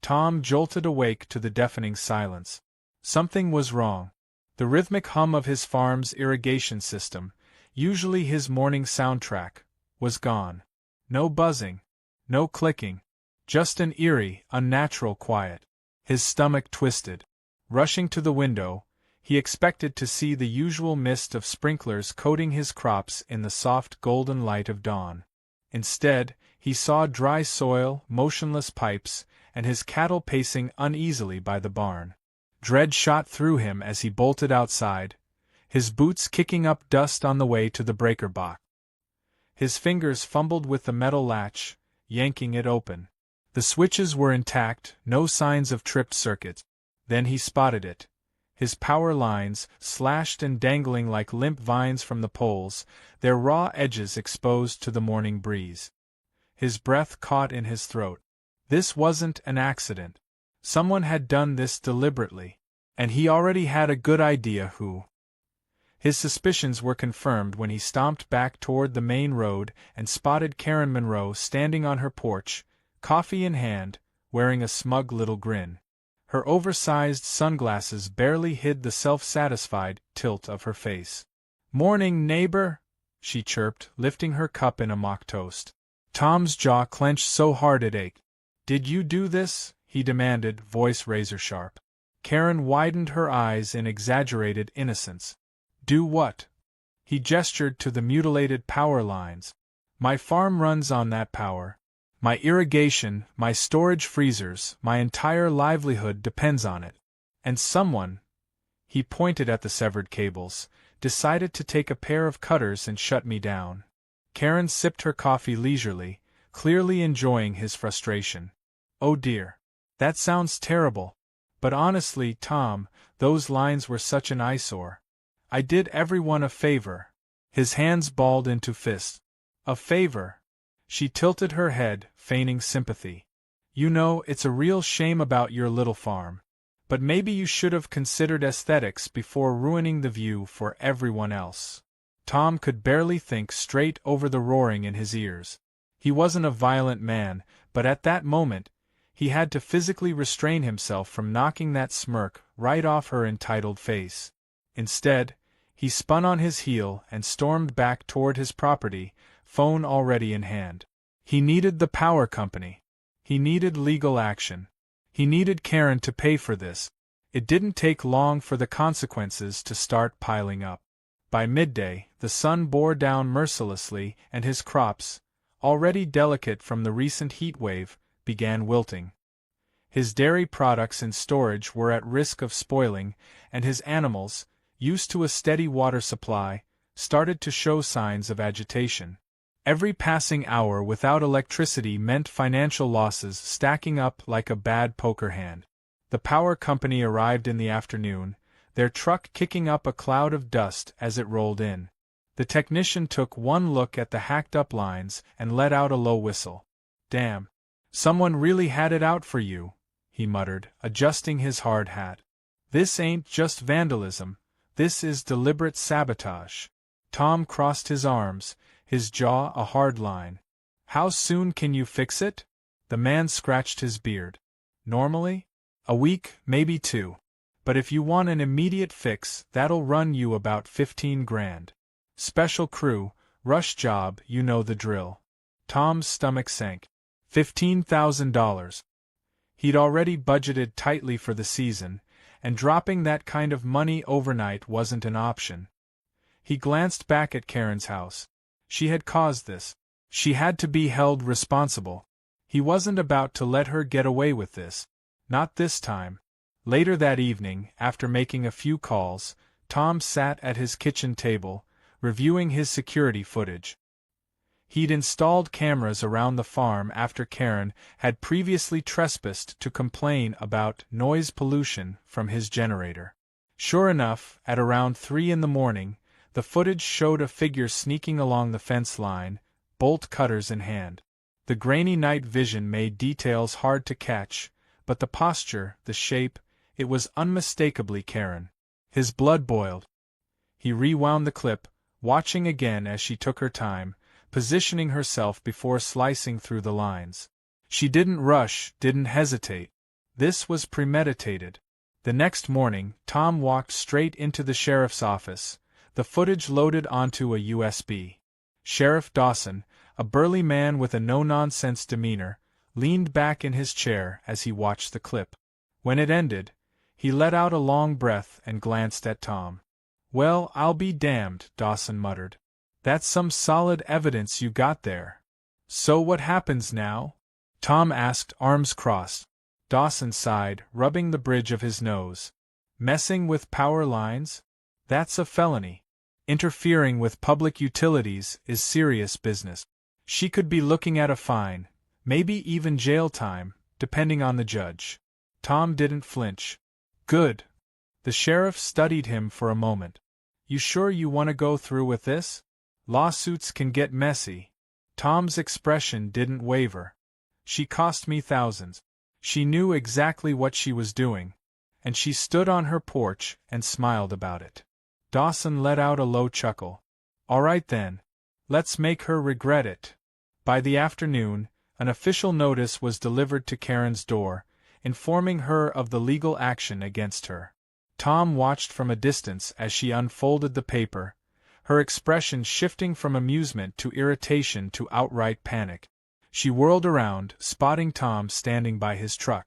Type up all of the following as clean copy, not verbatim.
Tom jolted awake to the deafening silence. Something was wrong. The rhythmic hum of his farm's irrigation system, usually his morning soundtrack, was gone. No buzzing, no clicking, just an eerie, unnatural quiet. His stomach twisted. Rushing to the window, he expected to see the usual mist of sprinklers coating his crops in the soft golden light of dawn. Instead, he saw dry soil, motionless pipes, and his cattle pacing uneasily by the barn. Dread shot through him as he bolted outside, his boots kicking up dust on the way to the breaker box. His fingers fumbled with the metal latch, yanking it open. The switches were intact, no signs of tripped circuits. Then he spotted it. His power lines, slashed and dangling like limp vines from the poles, their raw edges exposed to the morning breeze. His breath caught in his throat. This wasn't an accident. Someone had done this deliberately, and he already had a good idea who. His suspicions were confirmed when he stomped back toward the main road and spotted Karen Monroe standing on her porch, coffee in hand, wearing a smug little grin. Her oversized sunglasses barely hid the self-satisfied tilt of her face. "Morning, neighbor," she chirped, lifting her cup in a mock toast. Tom's jaw clenched so hard it ached. "Did you do this?" he demanded, voice razor-sharp. Karen widened her eyes in exaggerated innocence. "Do what?" He gestured to the mutilated power lines. "My farm runs on that power. My irrigation, my storage freezers, my entire livelihood depends on it. And someone," he pointed at the severed cables, "decided to take a pair of cutters and shut me down." Karen sipped her coffee leisurely, clearly enjoying his frustration. "Oh dear. That sounds terrible. But honestly, Tom, those lines were such an eyesore. I did everyone a favor." His hands balled into fists. "A favor?" She tilted her head, feigning sympathy. "You know, it's a real shame about your little farm. But maybe you should have considered aesthetics before ruining the view for everyone else." Tom could barely think straight over the roaring in his ears. He wasn't a violent man, but at that moment, he had to physically restrain himself from knocking that smirk right off her entitled face. Instead, he spun on his heel and stormed back toward his property, phone already in hand. He needed the power company. He needed legal action. He needed Karen to pay for this. It didn't take long for the consequences to start piling up. By midday, the sun bore down mercilessly and his crops, already delicate from the recent heat wave, began wilting. His dairy products in storage were at risk of spoiling, and his animals, used to a steady water supply, started to show signs of agitation. Every passing hour without electricity meant financial losses stacking up like a bad poker hand. The power company arrived in the afternoon, their truck kicking up a cloud of dust as it rolled in. The technician took one look at the hacked-up lines and let out a low whistle. "Damn. Someone really had it out for you," he muttered, adjusting his hard hat. "This ain't just vandalism, this is deliberate sabotage." Tom crossed his arms, his jaw a hard line. "How soon can you fix it?" The man scratched his beard. "Normally? A week, maybe 2. But if you want an immediate fix, that'll run you about 15 grand. Special crew, rush job, you know the drill." Tom's stomach sank. $15,000. He'd already budgeted tightly for the season, and dropping that kind of money overnight wasn't an option. He glanced back at Karen's house. She had caused this. She had to be held responsible. He wasn't about to let her get away with this. Not this time. Later that evening, after making a few calls, Tom sat at his kitchen table, reviewing his security footage. He'd installed cameras around the farm after Karen had previously trespassed to complain about noise pollution from his generator. Sure enough, at around 3 in the morning, the footage showed a figure sneaking along the fence line, bolt cutters in hand. The grainy night vision made details hard to catch, but the posture, the shape, it was unmistakably Karen. His blood boiled. He rewound the clip, watching again as she took her time, positioning herself before slicing through the lines. She didn't rush, didn't hesitate. This was premeditated. The next morning, Tom walked straight into the sheriff's office, the footage loaded onto a USB. Sheriff Dawson, a burly man with a no-nonsense demeanor, leaned back in his chair as he watched the clip. When it ended, he let out a long breath and glanced at Tom. "Well, I'll be damned," Dawson muttered. "That's some solid evidence you got there." "So what happens now?" Tom asked, arms crossed. Dawson sighed, rubbing the bridge of his nose. "Messing with power lines? That's a felony. Interfering with public utilities is serious business. She could be looking at a fine, maybe even jail time, depending on the judge." Tom didn't flinch. "Good." The sheriff studied him for a moment. "You sure you want to go through with this? Lawsuits can get messy." Tom's expression didn't waver. "She cost me thousands. She knew exactly what she was doing, and she stood on her porch and smiled about it." Dawson let out a low chuckle. "All right then. Let's make her regret it." By the afternoon, an official notice was delivered to Karen's door, informing her of the legal action against her. Tom watched from a distance as she unfolded the paper, her expression shifting from amusement to irritation to outright panic. She whirled around, spotting Tom standing by his truck.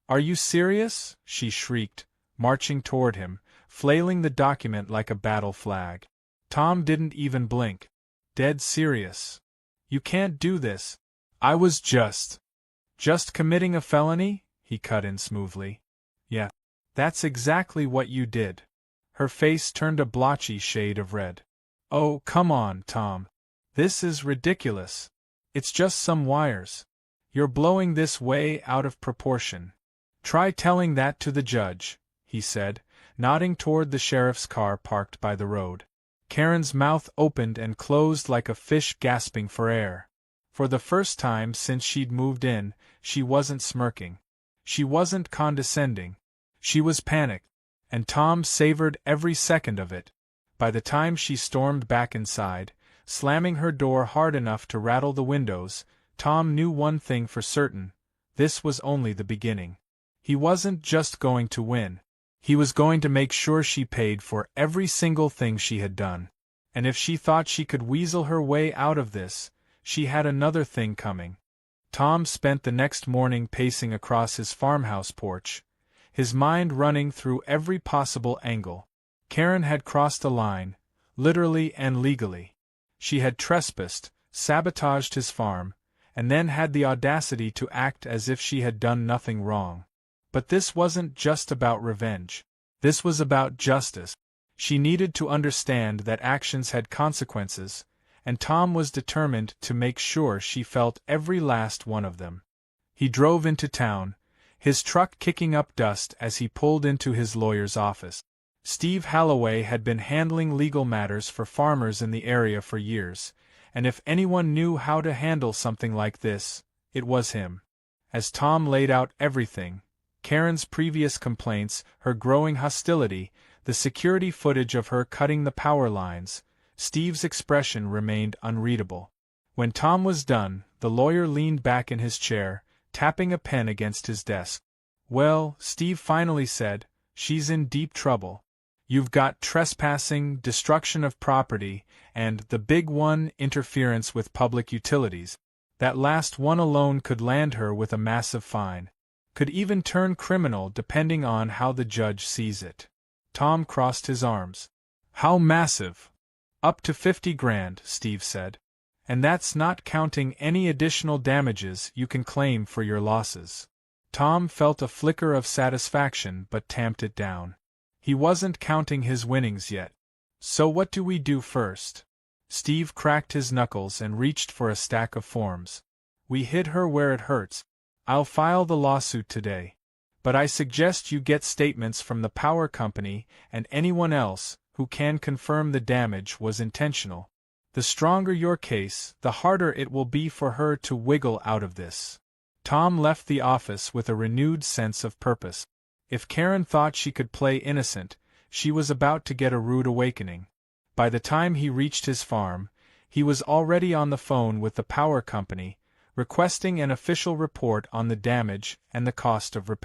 "Are you serious?" she shrieked, marching toward him, flailing the document like a battle flag. Tom didn't even blink. "Dead serious. You can't do this. I was just committing a felony?" he cut in smoothly. "Yeah. That's exactly what you did." Her face turned a blotchy shade of red. "Oh, come on, Tom. This is ridiculous. It's just some wires. You're blowing this way out of proportion." "Try telling that to the judge," he said, nodding toward the sheriff's car parked by the road. Karen's mouth opened and closed like a fish gasping for air. For the first time since she'd moved in, she wasn't smirking. She wasn't condescending. She was panicked, and Tom savored every second of it. By the time she stormed back inside, slamming her door hard enough to rattle the windows, Tom knew one thing for certain: this was only the beginning. He wasn't just going to win. He was going to make sure she paid for every single thing she had done. And if she thought she could weasel her way out of this, she had another thing coming. Tom spent the next morning pacing across his farmhouse porch, his mind running through every possible angle. Karen had crossed a line, literally and legally. She had trespassed, sabotaged his farm, and then had the audacity to act as if she had done nothing wrong. But this wasn't just about revenge. This was about justice. She needed to understand that actions had consequences, and Tom was determined to make sure she felt every last one of them. He drove into town, his truck kicking up dust as he pulled into his lawyer's office. Steve Halloway had been handling legal matters for farmers in the area for years, and if anyone knew how to handle something like this, it was him. As Tom laid out everything, Karen's previous complaints, her growing hostility, the security footage of her cutting the power lines, Steve's expression remained unreadable. When Tom was done, the lawyer leaned back in his chair, tapping a pen against his desk. "Well," Steve finally said, "she's in deep trouble. You've got trespassing, destruction of property, and, the big one, interference with public utilities. That last one alone could land her with a massive fine. Could even turn criminal depending on how the judge sees it." Tom crossed his arms. "How massive?" "Up to 50 grand, Steve said. And that's not counting any additional damages you can claim for your losses." Tom felt a flicker of satisfaction but tamped it down. He wasn't counting his winnings yet. "So what do we do first?" Steve cracked his knuckles and reached for a stack of forms. "We hit her where it hurts. I'll file the lawsuit today. But I suggest you get statements from the power company and anyone else who can confirm the damage was intentional. The stronger your case, the harder it will be for her to wiggle out of this." Tom left the office with a renewed sense of purpose. If Karen thought she could play innocent, she was about to get a rude awakening. By the time he reached his farm, he was already on the phone with the power company, requesting an official report on the damage and the cost of repair.